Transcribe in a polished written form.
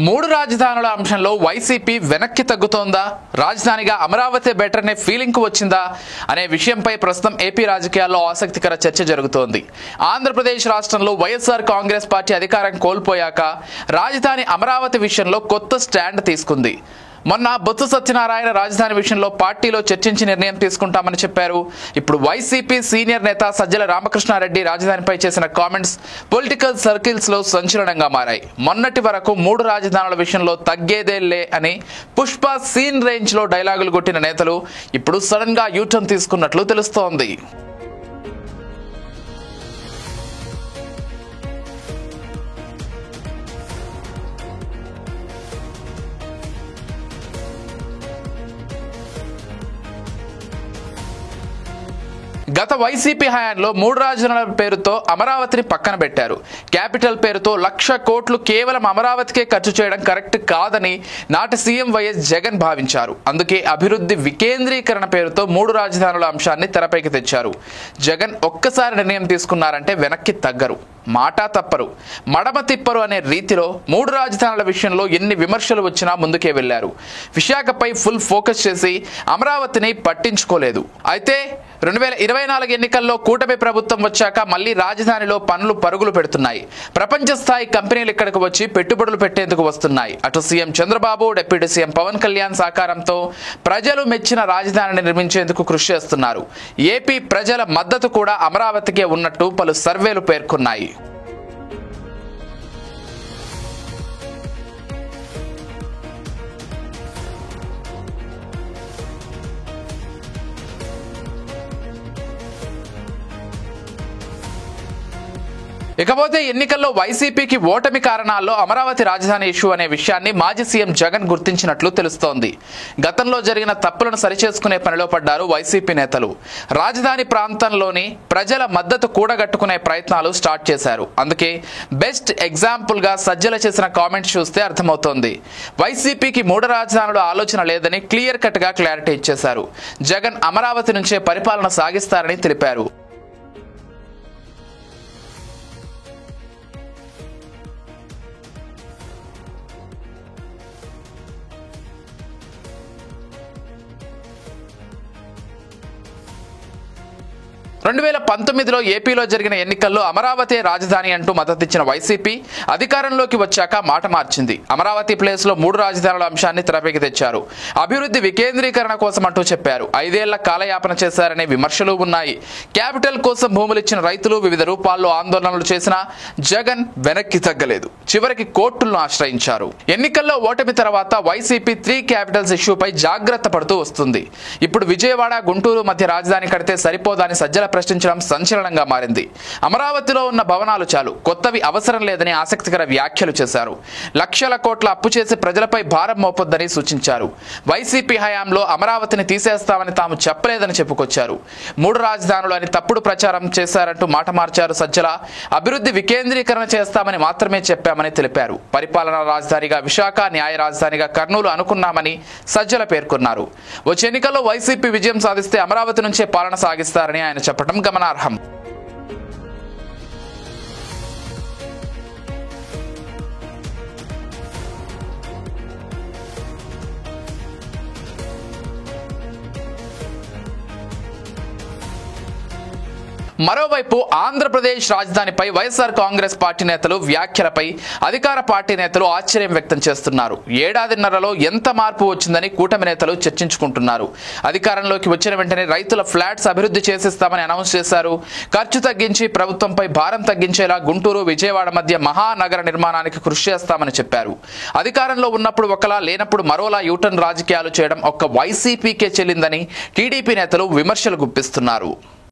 మూడు రాజధానుల అంశంలో వైసీపీ వెనక్కి తగ్గుతోందా, రాజధానిగా అమరావతి బెటర్ అనే ఫీలింగ్ కు వచ్చిందా అనే విషయంపై ప్రస్తుతం ఏపీ రాజకీయాల్లో ఆసక్తికర చర్చ జరుగుతోంది. ఆంధ్రప్రదేశ్ రాష్ట్రంలో వైఎస్ఆర్ కాంగ్రెస్ పార్టీ అధికారం కోల్పోయాక రాజధాని అమరావతి విషయంలో కొత్త స్టాండ్ తీసుకుంది. మొన్న బొత్స సత్యనారాయణ రాజధాని విషయంలో పార్టీలో చర్చించి నిర్ణయం తీసుకుంటామని చెప్పారు. ఇప్పుడు వైసీపీ సీనియర్ నేత సజ్జల రామకృష్ణారెడ్డి రాజధానిపై చేసిన కామెంట్స్ పొలిటికల్ సర్కిల్స్ లో సంచలనంగా మారాయి. మొన్నటి వరకు మూడు రాజధానుల విషయంలో తగ్గేదేలే అని పుష్ప సీన్ రేంజ్ లో డైలాగులు కొట్టిన నేతలు ఇప్పుడు సడన్ గా యూటర్న్ తీసుకున్నట్లు తెలుస్తోంది. గత వైసీపీ హయాంలో మూడు రాజధానుల పేరుతో అమరావతిని పక్కన పెట్టారు. క్యాపిటల్ పేరుతో 1,00,000 కోట్లు కేవలం అమరావతికే ఖర్చు చేయడం కరెక్ట్ కాదని నాటి సీఎం వైఎస్ జగన్ భావించారు. అందుకే అభివృద్ధి వికేంద్రీకరణ పేరుతో మూడు రాజధానుల అంశాన్ని తెరపైకి తెచ్చారు. జగన్ ఒక్కసారి నిర్ణయం తీసుకున్నారంటే వెనక్కి తగ్గరు, మాటా తప్పరు, మడమ తిప్పరు అనే రీతిలో మూడు రాజధానుల విషయంలో ఎన్ని విమర్శలు వచ్చినా ముందుకే వెళ్లారు. విశాఖపై ఫుల్ ఫోకస్ చేసి అమరావతిని పట్టించుకోలేదు. అయితే 2024 ఎన్నికల్లో కూటమి ప్రభుత్వం వచ్చాక మళ్లీ రాజధానిలో పనులు పరుగులు పెడుతున్నాయి. ప్రపంచ స్థాయి కంపెనీలు ఇక్కడికి వచ్చి పెట్టుబడులు పెట్టేందుకు వస్తున్నాయి. అటు CM Chandrababu, deputy CM Pawan Kalyan సహకారంతో ప్రజలు మెచ్చిన రాజధానిని నిర్మించేందుకు కృషి చేస్తున్నారు. ఏపీ ప్రజల మద్దతు కూడా అమరావతికే ఉన్నట్టు పలు సర్వేలు పేర్కొన్నాయి. ఇకపోతే ఎన్నికల్లో వైసీపీకి ఓటమి కారణాల్లో అమరావతి రాజధాని ఇష్యూ అనే విషయాన్ని మాజీ సీఎం జగన్ గుర్తించినట్లు తెలుస్తోంది. గతంలో జరిగిన తప్పులను సరిచేసుకునే పనిలో పడ్డారు వైసీపీ నేతలు. రాజధాని ప్రాంతంలోని ప్రజల మద్దతు కూడగట్టుకునే ప్రయత్నాలు స్టార్ట్ చేశారు. అందుకే బెస్ట్ ఎగ్జాంపుల్ గా సజ్జల చేసిన కామెంట్స్ చూస్తే అర్థమవుతోంది. వైసీపీకి మూడు రాజధానుల ఆలోచన లేదని క్లియర్ కట్ గా క్లారిటీ ఇచ్చేశారు. జగన్ అమరావతి నుంచే పరిపాలన సాగిస్తారని తెలిపారు. రెండు 2019లో ఏపీలో జరిగిన ఎన్నికల్లో అమరావతి రాజధాని అంటూ మద్దతిచ్చిన వైసీపీ అధికారంలోకి వచ్చాక మాట మార్చింది. అమరావతి ప్లేస్ లో మూడు రాజధానుల అంశాన్ని తెరపైకి తెచ్చారు. అభివృద్ధి వికేంద్రీకరణ కోసం అంటూ చెప్పారు. 5 ఏళ్ల కాలయాపన చేశారనే విమర్శలు ఉన్నాయి. క్యాపిటల్ కోసం భూములు ఇచ్చిన రైతులు వివిధ రూపాల్లో ఆందోళనలు చేసినా జగన్ వెనక్కి తగ్గలేదు. చివరికి కోర్టులను ఆశ్రయించారు. ఎన్నికల్లో ఓటమి తర్వాత వైసీపీ 3 క్యాపిటల్స్ ఇష్యూపై జాగ్రత్త పడుతూ వస్తుంది. ఇప్పుడు విజయవాడ, గుంటూరు మధ్య రాజధాని కడితే సరిపోదని సజ్జల ప్రశ్నించడం సంచలనంగా మారింది. అమరావతిలో ఉన్న భవనాలు చాలు, కొత్తవి అవసరం లేదని ఆసక్తికర వ్యాఖ్యలు చేశారు. లక్షల కోట్ల అప్పు చేసి ప్రజలపై భారం మోపొద్దని సూచించారు. వైసీపీ హయాంలో అమరావతిని తీసేస్తామని తాము చెప్పలేదని చెప్పుకొచ్చారు. మూడు రాజధానులు అని తప్పుడు ప్రచారం చేశారంటూ మాట మార్చారు సజ్జల. అభివృద్ధి వికేంద్రీకరణ చేస్తామని మాత్రమే చెప్పామని తెలిపారు. పరిపాలనా రాజధానిగా విశాఖ, న్యాయ రాజధానిగా కర్నూలు అనుకున్నామని సజ్జల పేర్కొన్నారు. వచ్చే ఎన్నికల్లో వైసీపీ విజయం సాధిస్తే అమరావతి నుంచే పాలన సాగిస్తారని ఆయన చెప్పడం గమనార్హం. మరోవైపు ఆంధ్రప్రదేశ్ రాజధానిపై వైఎస్ఆర్ కాంగ్రెస్ పార్టీ నేతలు వ్యాఖ్యలపై అధికార పార్టీ నేతలు ఆశ్చర్యం వ్యక్తం చేస్తున్నారు. ఏడాదిన్నరలో ఎంత మార్పు వచ్చిందని కూటమి నేతలు చర్చించుకుంటున్నారు. అధికారంలోకి వచ్చిన వెంటనే రైతుల ఫ్లాట్స్ అభివృద్ధి చేసిస్తామని అనౌన్స్ చేశారు. ఖర్చు తగ్గించి ప్రభుత్వంపై భారం తగ్గించేలా గుంటూరు, విజయవాడ మధ్య మహానగర నిర్మాణానికి కృషి చేస్తామని చెప్పారు. అధికారంలో ఉన్నప్పుడు ఒకలా, లేనప్పుడు మరోలా యూటర్న్ రాజకీయాలు చేయడం ఒక్క వైసీపీకే చెల్లిందని టీడీపీ నేతలు విమర్శలు గుప్పిస్తున్నారు.